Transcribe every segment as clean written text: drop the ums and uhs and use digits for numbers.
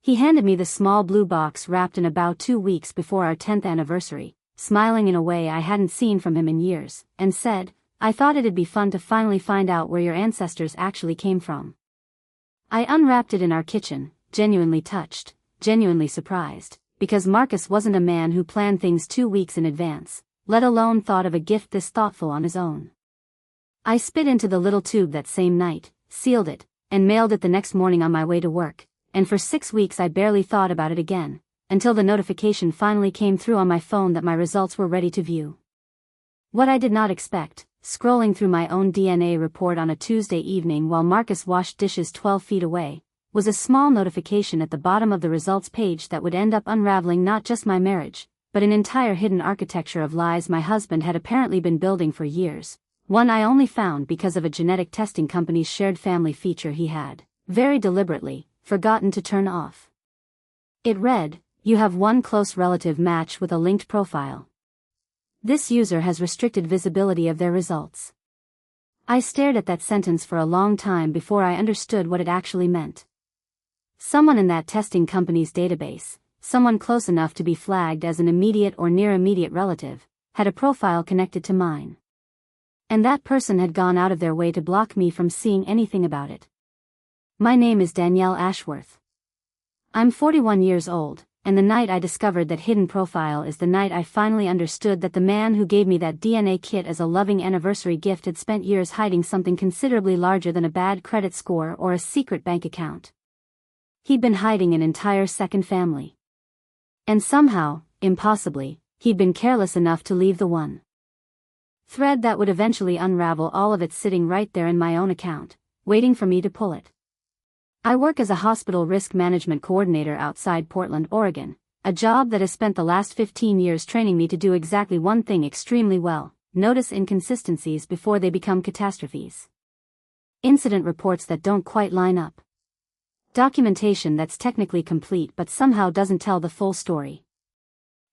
He handed me the small blue box wrapped in about 2 weeks before our 10th anniversary, smiling in a way I hadn't seen from him in years, and said, "I thought it'd be fun to finally find out where your ancestors actually came from." I unwrapped it in our kitchen, genuinely touched, genuinely surprised, because Marcus wasn't a man who planned things 2 weeks in advance, let alone thought of a gift this thoughtful on his own. I spit into the little tube that same night, sealed it, and mailed it the next morning on my way to work, and for 6 weeks I barely thought about it again, until the notification finally came through on my phone that my results were ready to view. What I did not expect, scrolling through my own DNA report on a Tuesday evening while Marcus washed dishes 12 feet away, was a small notification at the bottom of the results page that would end up unraveling not just my marriage, but an entire hidden architecture of lies my husband had apparently been building for years, one I only found because of a genetic testing company's shared family feature he had, very deliberately, forgotten to turn off. It read, "You have one close relative match with a linked profile. This user has restricted visibility of their results." I stared at that sentence for a long time before I understood what it actually meant. Someone in that testing company's database, someone close enough to be flagged as an immediate or near immediate relative, had a profile connected to mine. And that person had gone out of their way to block me from seeing anything about it. My name is Danielle Ashworth. I'm 41 years old, and the night I discovered that hidden profile is the night I finally understood that the man who gave me that DNA kit as a loving anniversary gift had spent years hiding something considerably larger than a bad credit score or a secret bank account. He'd been hiding an entire second family. And somehow, impossibly, he'd been careless enough to leave the one thread that would eventually unravel all of it sitting right there in my own account, waiting for me to pull it. I work as a hospital risk management coordinator outside Portland, Oregon, a job that has spent the last 15 years training me to do exactly one thing extremely well: notice inconsistencies before they become catastrophes. Incident reports that don't quite line up. Documentation that's technically complete but somehow doesn't tell the full story.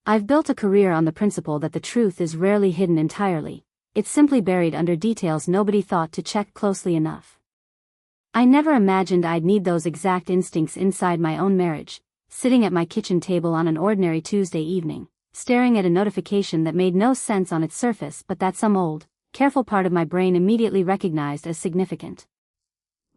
I've built a career on the principle that the truth is rarely hidden entirely, it's simply buried under details nobody thought to check closely enough. I never imagined I'd need those exact instincts inside my own marriage, sitting at my kitchen table on an ordinary Tuesday evening, staring at a notification that made no sense on its surface but that some old, careful part of my brain immediately recognized as significant.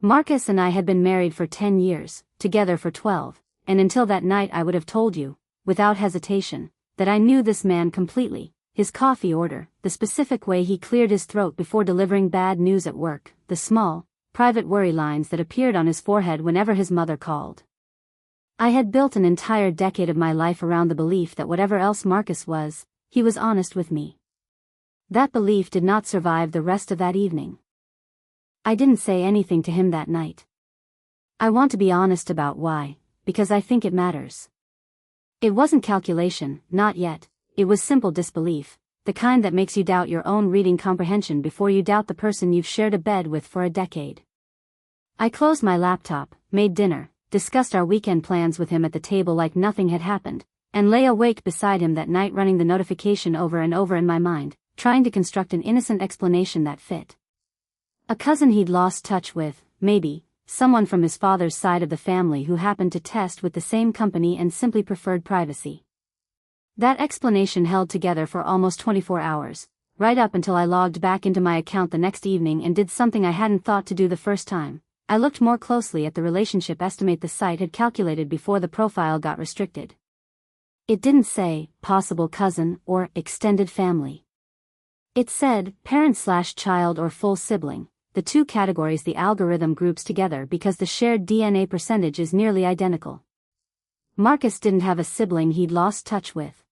Marcus and I had been married for 10 years, together for 12, and until that night I would have told you, without hesitation, that I knew this man completely, his coffee order, the specific way he cleared his throat before delivering bad news at work, the small, private worry lines that appeared on his forehead whenever his mother called. I had built an entire decade of my life around the belief that whatever else Marcus was, he was honest with me. That belief did not survive the rest of that evening. I didn't say anything to him that night. I want to be honest about why, because I think it matters. It wasn't calculation, not yet, it was simple disbelief, the kind that makes you doubt your own reading comprehension before you doubt the person you've shared a bed with for a decade. I closed my laptop, made dinner, discussed our weekend plans with him at the table like nothing had happened, and lay awake beside him that night running the notification over and over in my mind, trying to construct an innocent explanation that fit. A cousin he'd lost touch with, maybe, someone from his father's side of the family who happened to test with the same company and simply preferred privacy. That explanation held together for almost 24 hours, right up until I logged back into my account the next evening and did something I hadn't thought to do the first time. I looked more closely at the relationship estimate the site had calculated before the profile got restricted. It didn't say, possible cousin, or extended family. It said, parent/child or full sibling, the two categories the algorithm groups together because the shared DNA percentage is nearly identical. Marcus didn't have a sibling he'd lost touch with.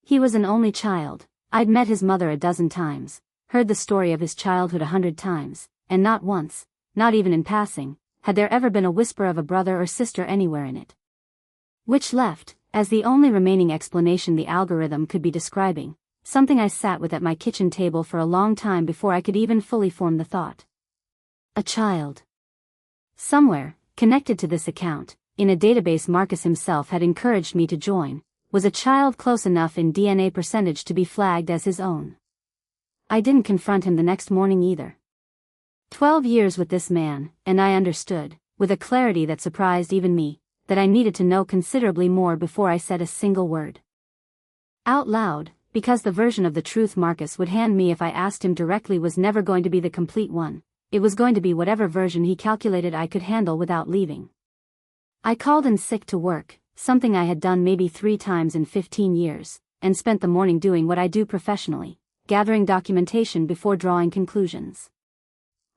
He was an only child. I'd met his mother a dozen times, heard the story of his childhood 100 times, and not once, not even in passing, had there ever been a whisper of a brother or sister anywhere in it. Which left, as the only remaining explanation the algorithm could be describing, something I sat with at my kitchen table for a long time before I could even fully form the thought. A child. Somewhere, connected to this account, in a database Marcus himself had encouraged me to join, was a child close enough in DNA percentage to be flagged as his own. I didn't confront him the next morning either. 12 years with this man, and I understood, with a clarity that surprised even me, that I needed to know considerably more before I said a single word out loud, because the version of the truth Marcus would hand me if I asked him directly was never going to be the complete one. It was going to be whatever version he calculated I could handle without leaving. I called in sick to work, something I had done maybe 3 times in 15 years, and spent the morning doing what I do professionally, gathering documentation before drawing conclusions.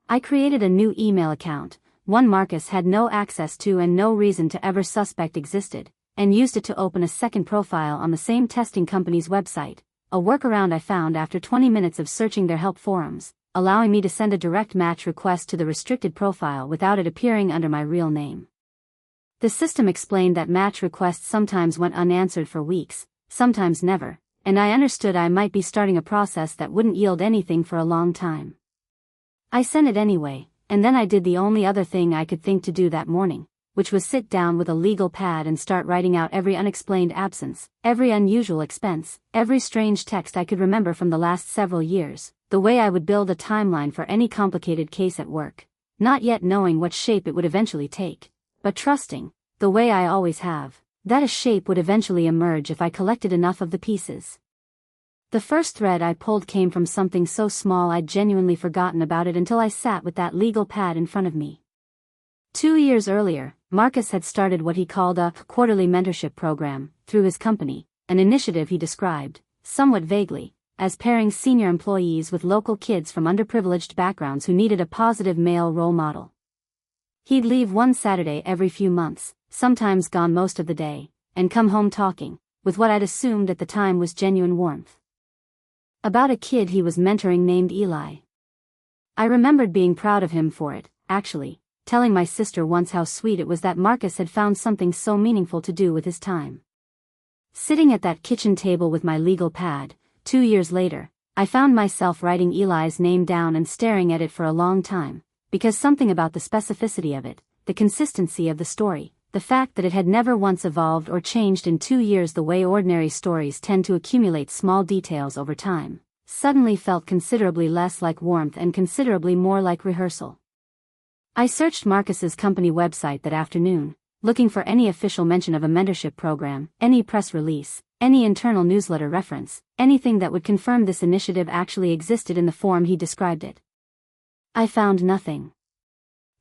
I created a new email account, one Marcus had no access to and no reason to ever suspect existed, and used it to open a second profile on the same testing company's website, a workaround I found after 20 minutes of searching their help forums, allowing me to send a direct match request to the restricted profile without it appearing under my real name. The system explained that match requests sometimes went unanswered for weeks, sometimes never, and I understood I might be starting a process that wouldn't yield anything for a long time. I sent it anyway, and then I did the only other thing I could think to do that morning, which was sit down with a legal pad and start writing out every unexplained absence, every unusual expense, every strange text I could remember from the last several years, the way I would build a timeline for any complicated case at work, not yet knowing what shape it would eventually take, but trusting, the way I always have, that a shape would eventually emerge if I collected enough of the pieces. The first thread I pulled came from something so small I'd genuinely forgotten about it until I sat with that legal pad in front of me. 2 years earlier, Marcus had started what he called a quarterly mentorship program through his company, an initiative he described, somewhat vaguely, as pairing senior employees with local kids from underprivileged backgrounds who needed a positive male role model. He'd leave one Saturday every few months, sometimes gone most of the day, and come home talking, with what I'd assumed at the time was genuine warmth, about a kid he was mentoring named Eli. I remembered being proud of him for it, actually, telling my sister once how sweet it was that Marcus had found something so meaningful to do with his time. Sitting at that kitchen table with my legal pad, 2 years later, I found myself writing Eli's name down and staring at it for a long time, because something about the specificity of it, the consistency of the story, the fact that it had never once evolved or changed in 2 years the way ordinary stories tend to accumulate small details over time, suddenly felt considerably less like warmth and considerably more like rehearsal. I searched Marcus's company website that afternoon, looking for any official mention of a mentorship program, any press release, any internal newsletter reference, anything that would confirm this initiative actually existed in the form he described it. I found nothing.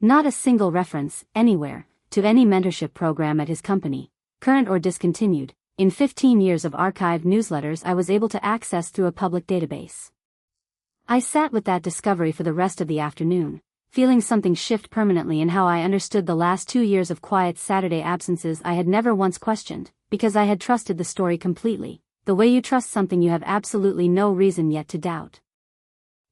Not a single reference, anywhere, to any mentorship program at his company, current or discontinued, in 15 years of archived newsletters I was able to access through a public database. I sat with that discovery for the rest of the afternoon, feeling something shift permanently in how I understood the last 2 years of quiet Saturday absences I had never once questioned, because I had trusted the story completely, the way you trust something you have absolutely no reason yet to doubt.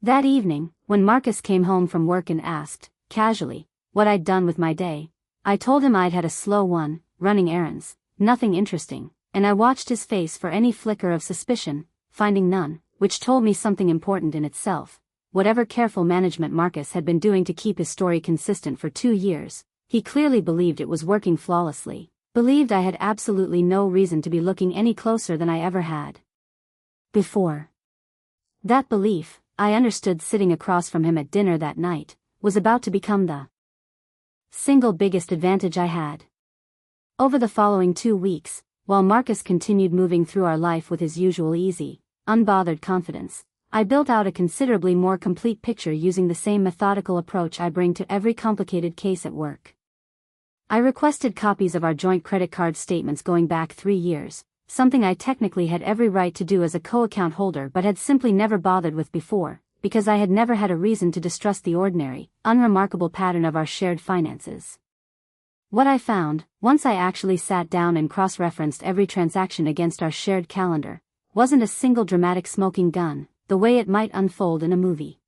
That evening, when Marcus came home from work and asked, casually, what I'd done with my day, I told him I'd had a slow one, running errands, nothing interesting, and I watched his face for any flicker of suspicion, finding none, which told me something important in itself. Whatever careful management Marcus had been doing to keep his story consistent for 2 years, he clearly believed it was working flawlessly, believed I had absolutely no reason to be looking any closer than I ever had before. That belief, I understood sitting across from him at dinner that night, was about to become the single biggest advantage I had. Over the following 2 weeks, while Marcus continued moving through our life with his usual easy, unbothered confidence, I built out a considerably more complete picture using the same methodical approach I bring to every complicated case at work. I requested copies of our joint credit card statements going back 3 years, something I technically had every right to do as a co-account holder but had simply never bothered with before, because I had never had a reason to distrust the ordinary, unremarkable pattern of our shared finances. What I found, once I actually sat down and cross-referenced every transaction against our shared calendar, wasn't a single dramatic smoking gun, the way it might unfold in a movie.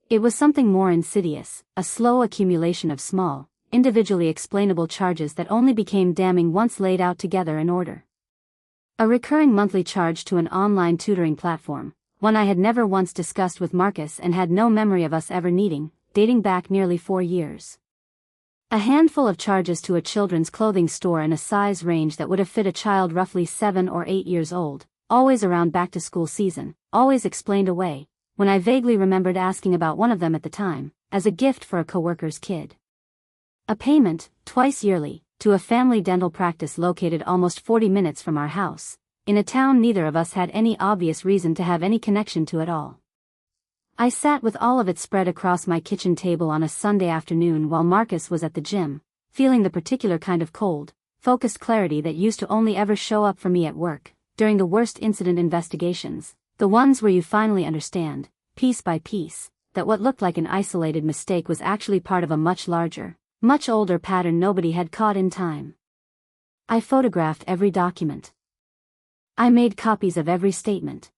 It was something more insidious, a slow accumulation of small, individually explainable charges that only became damning once laid out together in order. A recurring monthly charge to an online tutoring platform, one I had never once discussed with Marcus and had no memory of us ever needing, dating back nearly 4 years. A handful of charges to a children's clothing store in a size range that would have fit a child roughly 7 or 8 years old, always around back-to-school season, always explained away, when I vaguely remembered asking about one of them at the time, as a gift for a coworker's kid. A payment, twice yearly, to a family dental practice located almost 40 minutes from our house, in a town neither of us had any obvious reason to have any connection to at all. I sat with all of it spread across my kitchen table on a Sunday afternoon while Marcus was at the gym, feeling the particular kind of cold, focused clarity that used to only ever show up for me at work, during the worst incident investigations, the ones where you finally understand, piece by piece, that what looked like an isolated mistake was actually part of a much larger, much older pattern nobody had caught in time. I photographed every document. I made copies of every statement.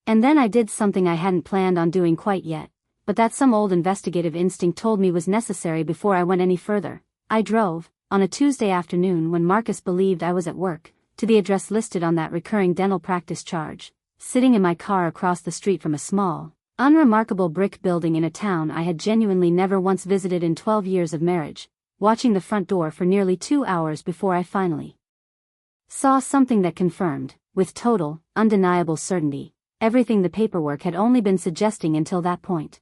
And then I did something I hadn't planned on doing quite yet, but that some old investigative instinct told me was necessary before I went any further. I drove, on a Tuesday afternoon when Marcus believed I was at work, to the address listed on that recurring dental practice charge, sitting in my car across the street from a small, unremarkable brick building in a town I had genuinely never once visited in 12 years of marriage, watching the front door for nearly 2 hours before I finally saw something that confirmed, with total, undeniable certainty, everything the paperwork had only been suggesting until that point.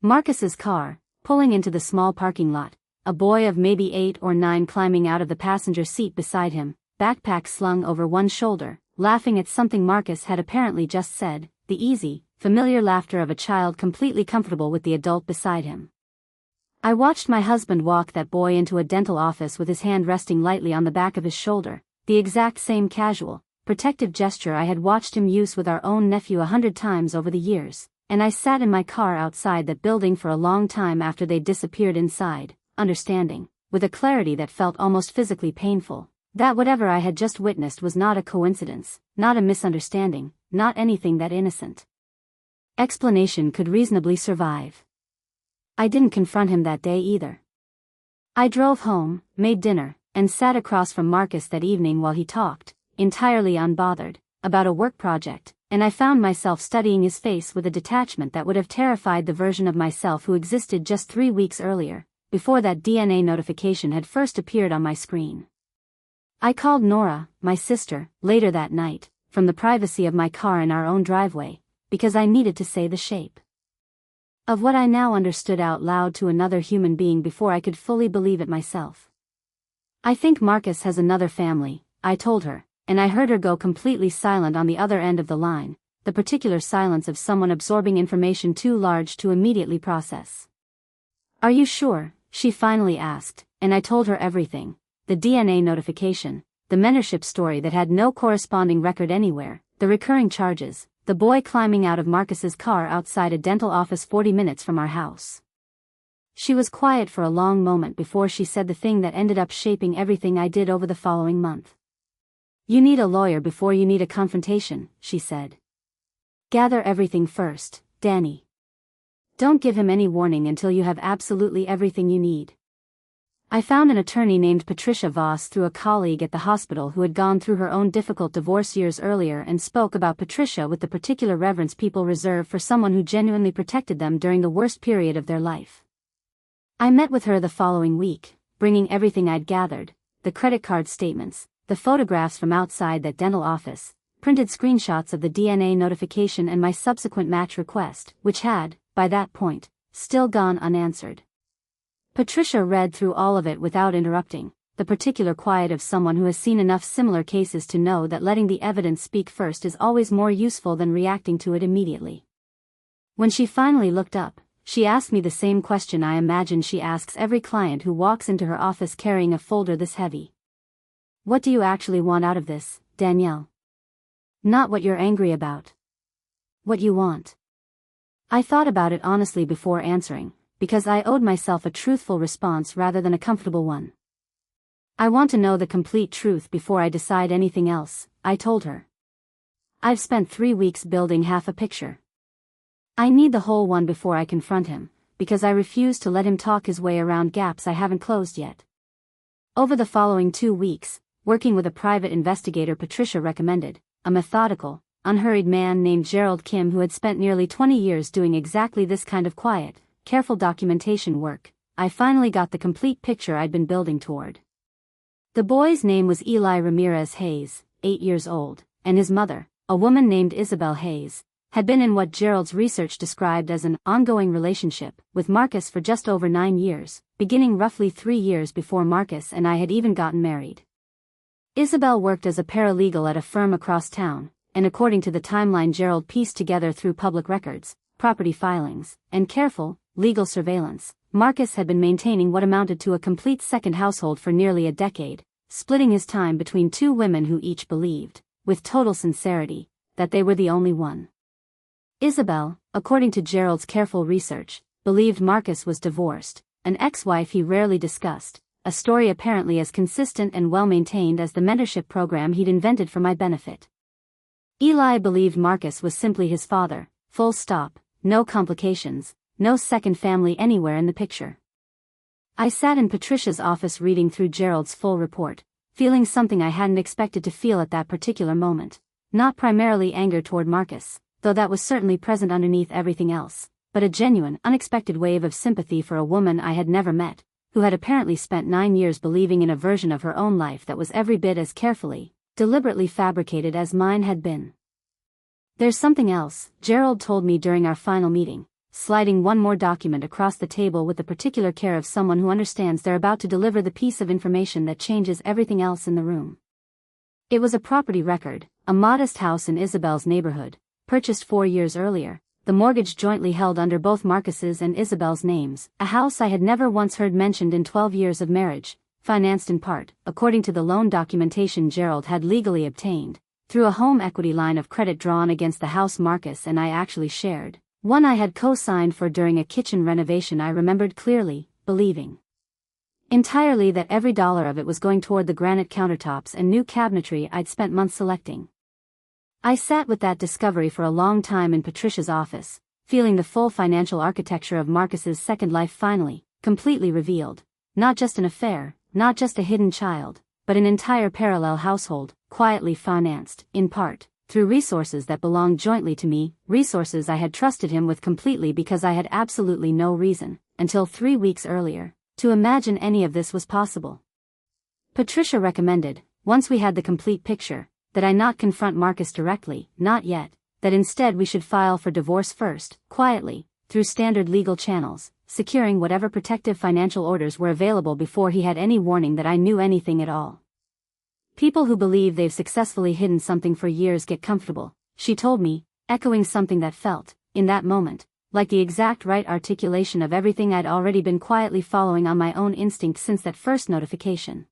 Marcus's car, pulling into the small parking lot, a boy of maybe 8 or 9 climbing out of the passenger seat beside him, backpack slung over one shoulder, laughing at something Marcus had apparently just said, the easy, familiar laughter of a child completely comfortable with the adult beside him. I watched my husband walk that boy into a dental office with his hand resting lightly on the back of his shoulder, the exact same casual, protective gesture I had watched him use with our own nephew 100 times over the years, and I sat in my car outside that building for a long time after they disappeared inside, understanding, with a clarity that felt almost physically painful, that whatever I had just witnessed was not a coincidence, not a misunderstanding, not anything that innocent explanation could reasonably survive. I didn't confront him that day either. I drove home, made dinner, and sat across from Marcus that evening while he talked, entirely unbothered, about a work project, and I found myself studying his face with a detachment that would have terrified the version of myself who existed just 3 weeks earlier, before that DNA notification had first appeared on my screen. I called Nora, my sister, later that night, from the privacy of my car in our own driveway, because I needed to say the shape of what I now understood out loud to another human being before I could fully believe it myself. I think Marcus has another family, I told her, and I heard her go completely silent on the other end of the line, the particular silence of someone absorbing information too large to immediately process. Are you sure? She finally asked, and I told her everything, the DNA notification, the mentorship story that had no corresponding record anywhere, the recurring charges, the boy climbing out of Marcus's car outside a dental office 40 minutes from our house. She was quiet for a long moment before she said the thing that ended up shaping everything I did over the following month. You need a lawyer before you need a confrontation, she said. Gather everything first, Danny. Don't give him any warning until you have absolutely everything you need. I found an attorney named Patricia Voss through a colleague at the hospital who had gone through her own difficult divorce years earlier and spoke about Patricia with the particular reverence people reserve for someone who genuinely protected them during the worst period of their life. I met with her the following week, bringing everything I'd gathered, the credit card statements, the photographs from outside that dental office, printed screenshots of the DNA notification and my subsequent match request, which had, by that point, still gone unanswered. Patricia read through all of it without interrupting, the particular quiet of someone who has seen enough similar cases to know that letting the evidence speak first is always more useful than reacting to it immediately. When she finally looked up, she asked me the same question I imagine she asks every client who walks into her office carrying a folder this heavy. What do you actually want out of this, Danielle? Not what you're angry about. What you want. I thought about it honestly before answering, because I owed myself a truthful response rather than a comfortable one. I want to know the complete truth before I decide anything else, I told her. I've spent 3 weeks building half a picture. I need the whole one before I confront him, because I refuse to let him talk his way around gaps I haven't closed yet. Over the following 2 weeks, working with a private investigator Patricia recommended, a methodical, unhurried man named Gerald Kim who had spent nearly 20 years doing exactly this kind of quiet, careful documentation work, I finally got the complete picture I'd been building toward. The boy's name was Eli Ramirez Hayes, 8 years old, and his mother, a woman named Isabel Hayes, had been in what Gerald's research described as an ongoing relationship with Marcus for just over 9 years, beginning roughly 3 years before Marcus and I had even gotten married. Isabel worked as a paralegal at a firm across town, and according to the timeline Gerald pieced together through public records, property filings, and careful, legal surveillance, Marcus had been maintaining what amounted to a complete second household for nearly a decade, splitting his time between 2 women who each believed, with total sincerity, that they were the only one. Isabel, according to Gerald's careful research, believed Marcus was divorced, an ex-wife he rarely discussed, a story apparently as consistent and well-maintained as the mentorship program he'd invented for my benefit. Eli believed Marcus was simply his father, full stop, no complications, no second family anywhere in the picture. I sat in Patricia's office reading through Gerald's full report, feeling something I hadn't expected to feel at that particular moment. Not primarily anger toward Marcus, though that was certainly present underneath everything else, but a genuine, unexpected wave of sympathy for a woman I had never met, who had apparently spent 9 years believing in a version of her own life that was every bit as carefully, deliberately fabricated as mine had been. "There's something else," Gerald told me during our final meeting, sliding one more document across the table with the particular care of someone who understands they're about to deliver the piece of information that changes everything else in the room. It was a property record, a modest house in Isabel's neighborhood, purchased 4 years earlier, the mortgage jointly held under both Marcus's and Isabel's names, a house I had never once heard mentioned in 12 years of marriage, financed in part, according to the loan documentation Gerald had legally obtained, through a home equity line of credit drawn against the house Marcus and I actually shared, one I had co-signed for during a kitchen renovation I remembered clearly, believing entirely that every dollar of it was going toward the granite countertops and new cabinetry I'd spent months selecting. I sat with that discovery for a long time in Patricia's office, feeling the full financial architecture of Marcus's second life finally, completely revealed. Not just an affair, not just a hidden child, but an entire parallel household, quietly financed, in part, through resources that belonged jointly to me, resources I had trusted him with completely because I had absolutely no reason, until 3 weeks earlier, to imagine any of this was possible. Patricia recommended, once we had the complete picture, that I not confront Marcus directly, not yet, that instead we should file for divorce first, quietly, through standard legal channels, securing whatever protective financial orders were available before he had any warning that I knew anything at all. "People who believe they've successfully hidden something for years get comfortable," she told me, echoing something that felt, in that moment, like the exact right articulation of everything I'd already been quietly following on my own instinct since that first notification.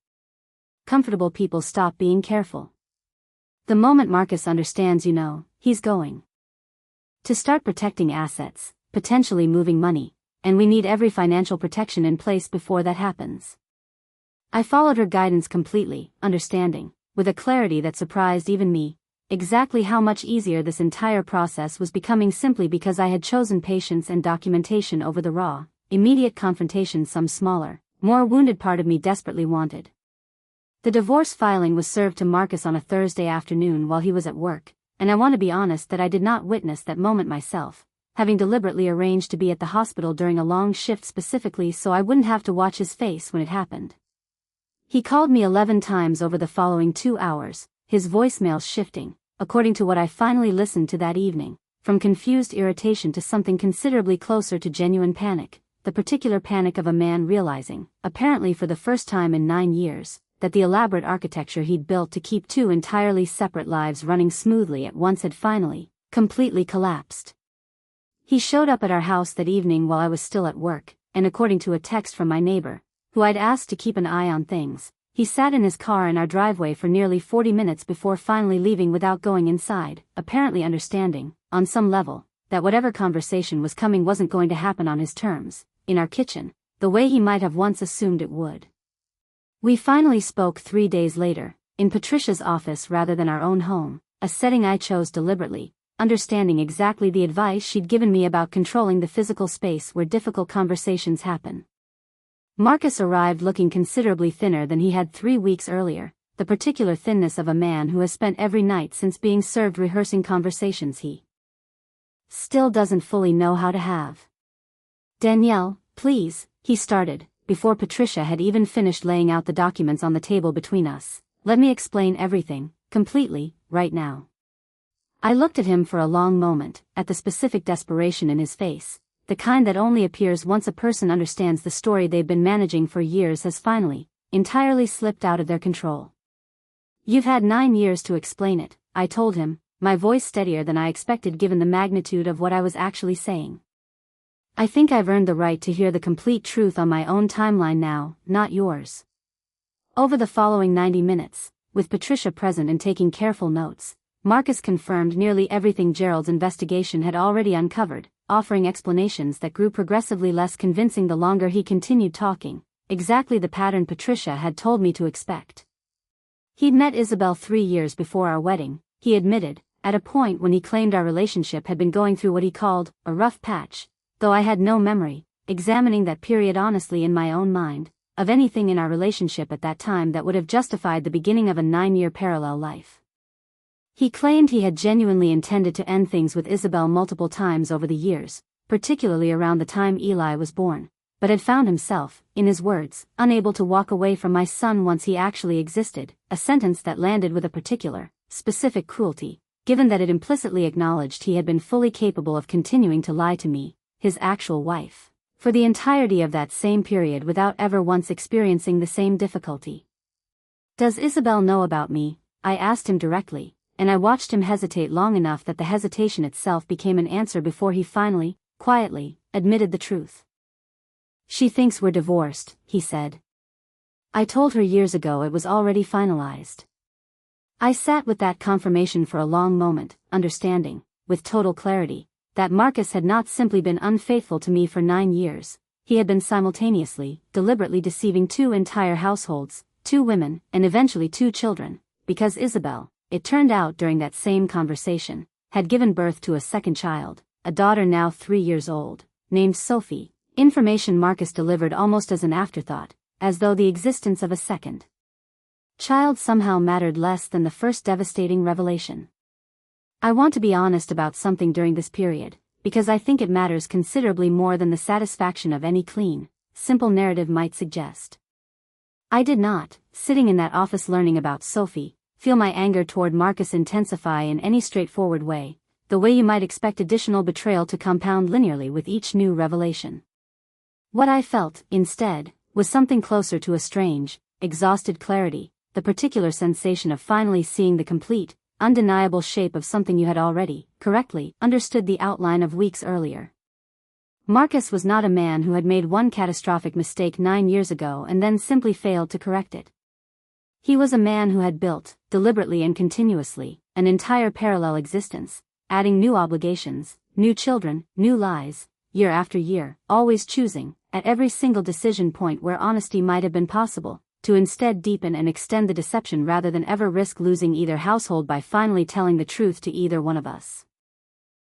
Comfortable people stop being careful. The moment Marcus understands, he's going to start protecting assets, potentially moving money, and we need every financial protection in place before that happens. I followed her guidance completely, understanding, with a clarity that surprised even me, exactly how much easier this entire process was becoming simply because I had chosen patience and documentation over the raw, immediate confrontation some smaller, more wounded part of me desperately wanted. The divorce filing was served to Marcus on a Thursday afternoon while he was at work, and I want to be honest that I did not witness that moment myself, having deliberately arranged to be at the hospital during a long shift specifically so I wouldn't have to watch his face when it happened. He called me 11 times over the following 2 hours, his voicemail shifting, according to what I finally listened to that evening, from confused irritation to something considerably closer to genuine panic, the particular panic of a man realizing, apparently for the first time in 9 years, that the elaborate architecture he'd built to keep 2 entirely separate lives running smoothly at once had finally, completely collapsed. He showed up at our house that evening while I was still at work, and according to a text from my neighbor, who I'd asked to keep an eye on things, he sat in his car in our driveway for nearly 40 minutes before finally leaving without going inside, apparently understanding, on some level, that whatever conversation was coming wasn't going to happen on his terms, in our kitchen, the way he might have once assumed it would. We finally spoke 3 days later, in Patricia's office rather than our own home, a setting I chose deliberately, understanding exactly the advice she'd given me about controlling the physical space where difficult conversations happen. Marcus arrived looking considerably thinner than he had 3 weeks earlier, the particular thinness of a man who has spent every night since being served rehearsing conversations he still doesn't fully know how to have. "Danielle, please," he started, before Patricia had even finished laying out the documents on the table between us. "Let me explain everything, completely, right now." I looked at him for a long moment, at the specific desperation in his face, the kind that only appears once a person understands the story they've been managing for years has finally, entirely slipped out of their control. "You've had 9 years to explain it," I told him, my voice steadier than I expected given the magnitude of what I was actually saying. "I think I've earned the right to hear the complete truth on my own timeline now, not yours." Over the following 90 minutes, with Patricia present and taking careful notes, Marcus confirmed nearly everything Gerald's investigation had already uncovered, offering explanations that grew progressively less convincing the longer he continued talking, exactly the pattern Patricia had told me to expect. He'd met Isabel 3 years before our wedding, he admitted, at a point when he claimed our relationship had been going through what he called a rough patch, though I had no memory, examining that period honestly in my own mind, of anything in our relationship at that time that would have justified the beginning of a 9-year parallel life. He claimed he had genuinely intended to end things with Isabel multiple times over the years, particularly around the time Eli was born, but had found himself, in his words, unable to walk away from my son once he actually existed, a sentence that landed with a particular, specific cruelty, given that it implicitly acknowledged he had been fully capable of continuing to lie to me, his actual wife, for the entirety of that same period without ever once experiencing the same difficulty. "Does Isabel know about me?" I asked him directly, and I watched him hesitate long enough that the hesitation itself became an answer before he finally, quietly, admitted the truth. "She thinks we're divorced," he said. "I told her years ago it was already finalized." I sat with that confirmation for a long moment, understanding, with total clarity, that Marcus had not simply been unfaithful to me for 9 years, he had been simultaneously, deliberately deceiving 2 entire households, 2 women, and eventually 2 children, because Isabel, it turned out during that same conversation, had given birth to a second child, a daughter now 3 years old, named Sophie, information Marcus delivered almost as an afterthought, as though the existence of a second child somehow mattered less than the first devastating revelation. I want to be honest about something during this period, because I think it matters considerably more than the satisfaction of any clean, simple narrative might suggest. I did not, sitting in that office learning about Sophie, feel my anger toward Marcus intensify in any straightforward way, the way you might expect additional betrayal to compound linearly with each new revelation. What I felt, instead, was something closer to a strange, exhausted clarity, the particular sensation of finally seeing the complete, undeniable shape of something you had already, correctly, understood the outline of weeks earlier. Marcus was not a man who had made one catastrophic mistake 9 years ago and then simply failed to correct it. He was a man who had built, deliberately and continuously, an entire parallel existence, adding new obligations, new children, new lies, year after year, always choosing, at every single decision point where honesty might have been possible, to instead deepen and extend the deception rather than ever risk losing either household by finally telling the truth to either one of us.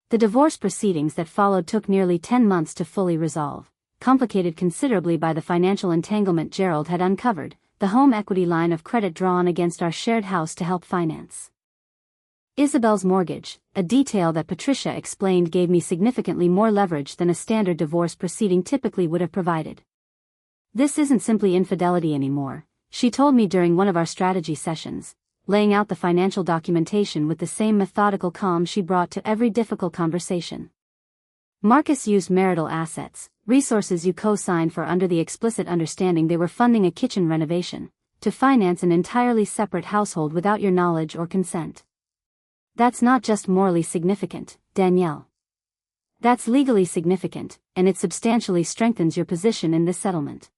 The divorce proceedings that followed took nearly 10 months to fully resolve, complicated considerably by the financial entanglement Gerald had uncovered, the home equity line of credit drawn against our shared house to help finance Isabel's mortgage, a detail that Patricia explained gave me significantly more leverage than a standard divorce proceeding typically would have provided. "This isn't simply infidelity anymore," she told me during one of our strategy sessions, laying out the financial documentation with the same methodical calm she brought to every difficult conversation. "Marcus used marital assets, resources you co-signed for under the explicit understanding they were funding a kitchen renovation, to finance an entirely separate household without your knowledge or consent. That's not just morally significant, Danielle. That's legally significant, and it substantially strengthens your position in this settlement."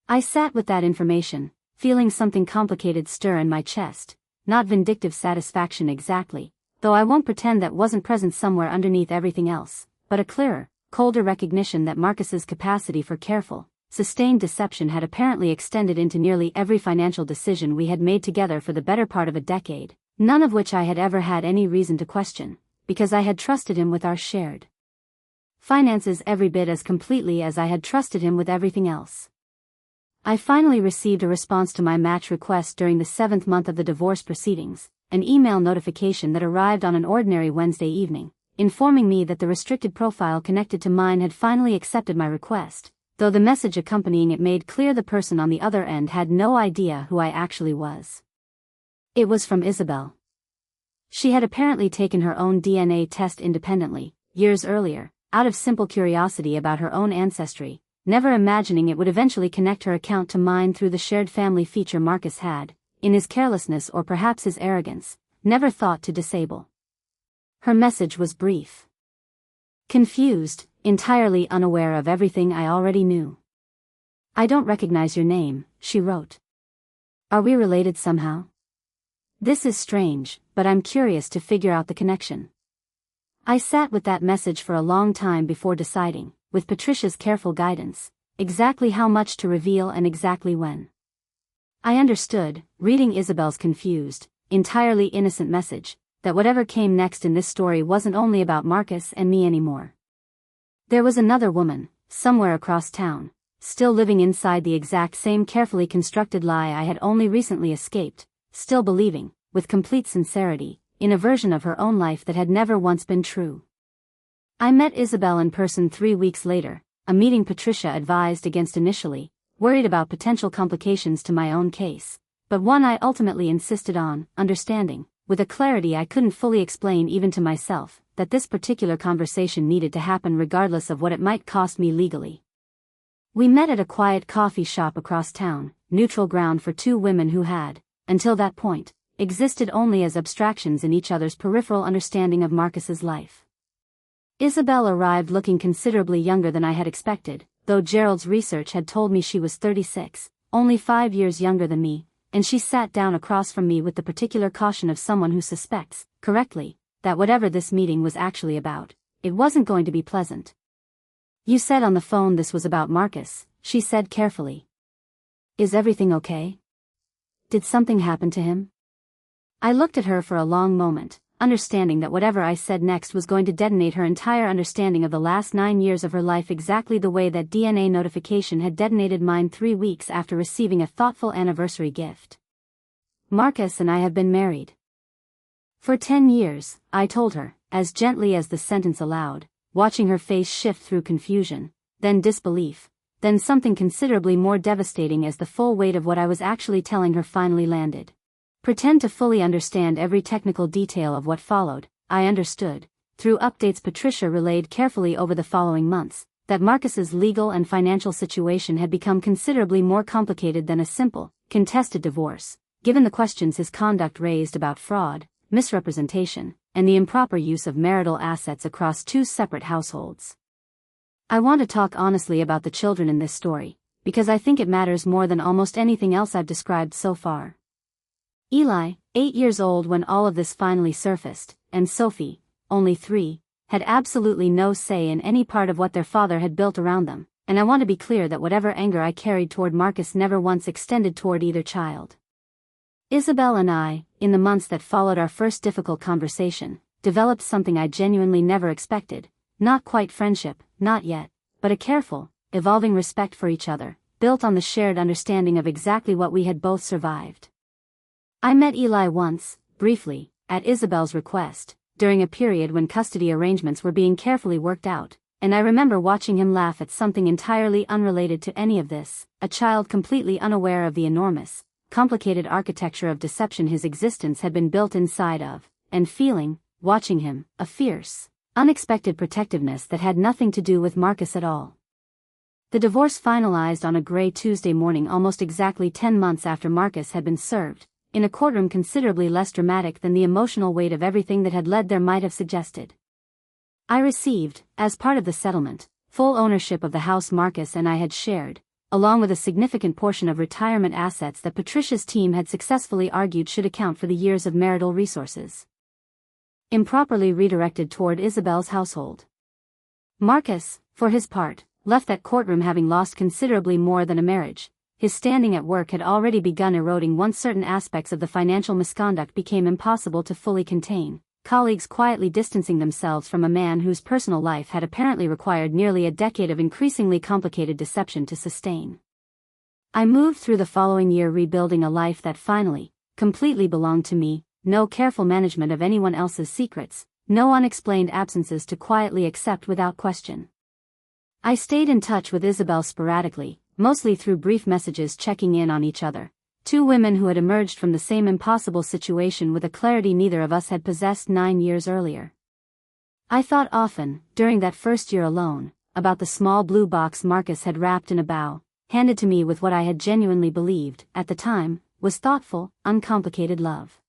I sat with that information, feeling something complicated stir in my chest, not vindictive satisfaction exactly, though I won't pretend that wasn't present somewhere underneath everything else, but a clearer, colder recognition that Marcus's capacity for careful, sustained deception had apparently extended into nearly every financial decision we had made together for the better part of a decade, none of which I had ever had any reason to question, because I had trusted him with our shared finances every bit as completely as I had trusted him with everything else. I finally received a response to my match request during the 7th month of the divorce proceedings, an email notification that arrived on an ordinary Wednesday evening, informing me that the restricted profile connected to mine had finally accepted my request, though the message accompanying it made clear the person on the other end had no idea who I actually was. It was from Isabel. She had apparently taken her own DNA test independently, years earlier, out of simple curiosity about her own ancestry, never imagining it would eventually connect her account to mine through the shared family feature Marcus had, in his carelessness or perhaps his arrogance, never thought to disable. Her message was brief. Confused, entirely unaware of everything I already knew. "I don't recognize your name," she wrote. "Are we related somehow? This is strange, but I'm curious to figure out the connection." I sat with that message for a long time before deciding, with Patricia's careful guidance, exactly how much to reveal and exactly when. I understood, reading Isabel's confused, entirely innocent message, that whatever came next in this story wasn't only about Marcus and me anymore. There was another woman, somewhere across town, still living inside the exact same carefully constructed lie I had only recently escaped, still believing, with complete sincerity, in a version of her own life that had never once been true. I met Isabel in person 3 weeks later, a meeting Patricia advised against initially, worried about potential complications to my own case, but one I ultimately insisted on, understanding, with a clarity I couldn't fully explain even to myself, that this particular conversation needed to happen regardless of what it might cost me legally. We met at a quiet coffee shop across town, neutral ground for two women who had, until that point, existed only as abstractions in each other's peripheral understanding of Marcus's life. Isabel arrived looking considerably younger than I had expected, though Gerald's research had told me she was 36, only 5 years younger than me, and she sat down across from me with the particular caution of someone who suspects, correctly, that whatever this meeting was actually about, it wasn't going to be pleasant. "You said on the phone this was about Marcus," she said carefully. "Is everything okay? Did something happen to him?" I looked at her for a long moment, understanding that whatever I said next was going to detonate her entire understanding of the last 9 years of her life exactly the way that DNA notification had detonated mine 3 weeks after receiving a thoughtful anniversary gift. "Marcus and I have been married for 10 years, I told her, as gently as the sentence allowed, watching her face shift through confusion, then disbelief, then something considerably more devastating as the full weight of what I was actually telling her finally landed. Pretend to fully understand every technical detail of what followed. I understood, through updates Patricia relayed carefully over the following months, that Marcus's legal and financial situation had become considerably more complicated than a simple, contested divorce, given the questions his conduct raised about fraud, misrepresentation, and the improper use of marital assets across 2 separate households. I want to talk honestly about the children in this story, because I think it matters more than almost anything else I've described so far. Eli, 8 years old when all of this finally surfaced, and Sophie, only 3, had absolutely no say in any part of what their father had built around them, and I want to be clear that whatever anger I carried toward Marcus never once extended toward either child. Isabel and I, in the months that followed our first difficult conversation, developed something I genuinely never expected, not quite friendship, not yet, but a careful, evolving respect for each other, built on the shared understanding of exactly what we had both survived. I met Eli once, briefly, at Isabel's request, during a period when custody arrangements were being carefully worked out, and I remember watching him laugh at something entirely unrelated to any of this, a child completely unaware of the enormous, complicated architecture of deception his existence had been built inside of, and feeling, watching him, a fierce, unexpected protectiveness that had nothing to do with Marcus at all. The divorce finalized on a gray Tuesday morning almost exactly 10 months after Marcus had been served, in a courtroom considerably less dramatic than the emotional weight of everything that had led there might have suggested. I received, as part of the settlement, full ownership of the house Marcus and I had shared, along with a significant portion of retirement assets that Patricia's team had successfully argued should account for the years of marital resources improperly redirected toward Isabel's household. Marcus, for his part, left that courtroom having lost considerably more than a marriage. His standing at work had already begun eroding once certain aspects of the financial misconduct became impossible to fully contain, colleagues quietly distancing themselves from a man whose personal life had apparently required nearly a decade of increasingly complicated deception to sustain. I moved through the following year rebuilding a life that finally, completely belonged to me, no careful management of anyone else's secrets, no unexplained absences to quietly accept without question. I stayed in touch with Isabel sporadically, mostly through brief messages checking in on each other, Two women who had emerged from the same impossible situation with a clarity neither of us had possessed 9 years earlier. I thought often, during that first year alone, about the small blue box Marcus had wrapped in a bow, handed to me with what I had genuinely believed, at the time, was thoughtful, uncomplicated love.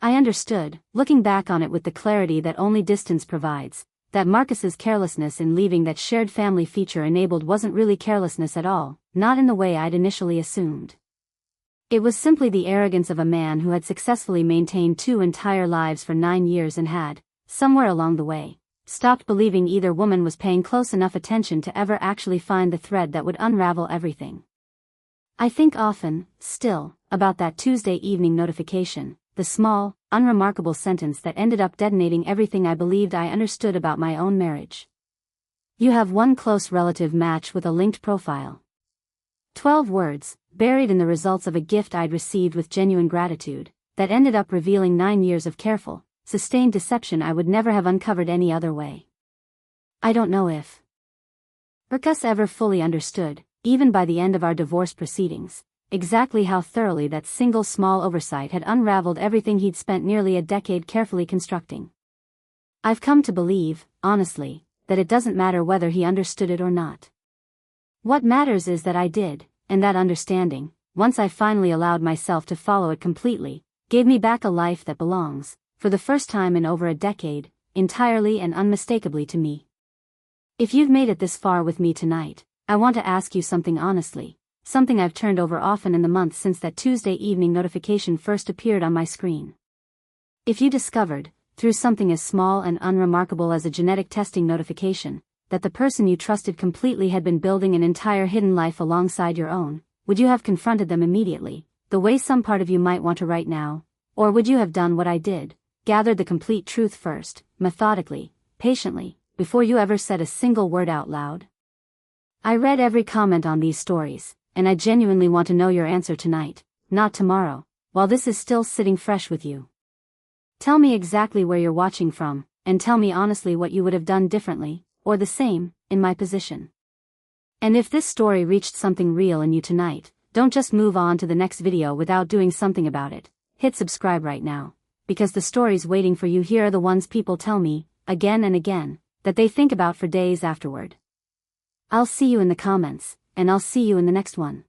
I understood, looking back on it with the clarity that only distance provides, that Marcus's carelessness in leaving that shared family feature enabled wasn't really carelessness at all, not in the way I'd initially assumed. It was simply the arrogance of a man who had successfully maintained 2 entire lives for 9 years and had, somewhere along the way, stopped believing either woman was paying close enough attention to ever actually find the thread that would unravel everything. I think often, still, about that Tuesday evening notification, the small, unremarkable sentence that ended up detonating everything I believed I understood about my own marriage. You have one close relative match with a linked profile. 12 words, buried in the results of a gift I'd received with genuine gratitude, that ended up revealing 9 years of careful, sustained deception I would never have uncovered any other way. I don't know if Marcus ever fully understood, even by the end of our divorce proceedings, exactly how thoroughly that single small oversight had unraveled everything he'd spent nearly a decade carefully constructing. I've come to believe, honestly, that it doesn't matter whether he understood it or not. What matters is that I did, and that understanding, once I finally allowed myself to follow it completely, gave me back a life that belongs, for the first time in over a decade, entirely and unmistakably to me. If you've made it this far with me tonight, I want to ask you something honestly, something I've turned over often in the months since that Tuesday evening notification first appeared on my screen. If you discovered, through something as small and unremarkable as a genetic testing notification, that the person you trusted completely had been building an entire hidden life alongside your own, would you have confronted them immediately, the way some part of you might want to right now? Or would you have done what I did, gathered the complete truth first, methodically, patiently, before you ever said a single word out loud? I read every comment on these stories, and I genuinely want to know your answer tonight, not tomorrow, while this is still sitting fresh with you. Tell me exactly where you're watching from, and tell me honestly what you would have done differently, or the same, in my position. And if this story reached something real in you tonight, don't just move on to the next video without doing something about it. Hit subscribe right now, because the stories waiting for you here are the ones people tell me, again and again, that they think about for days afterward. I'll see you in the comments, and I'll see you in the next one.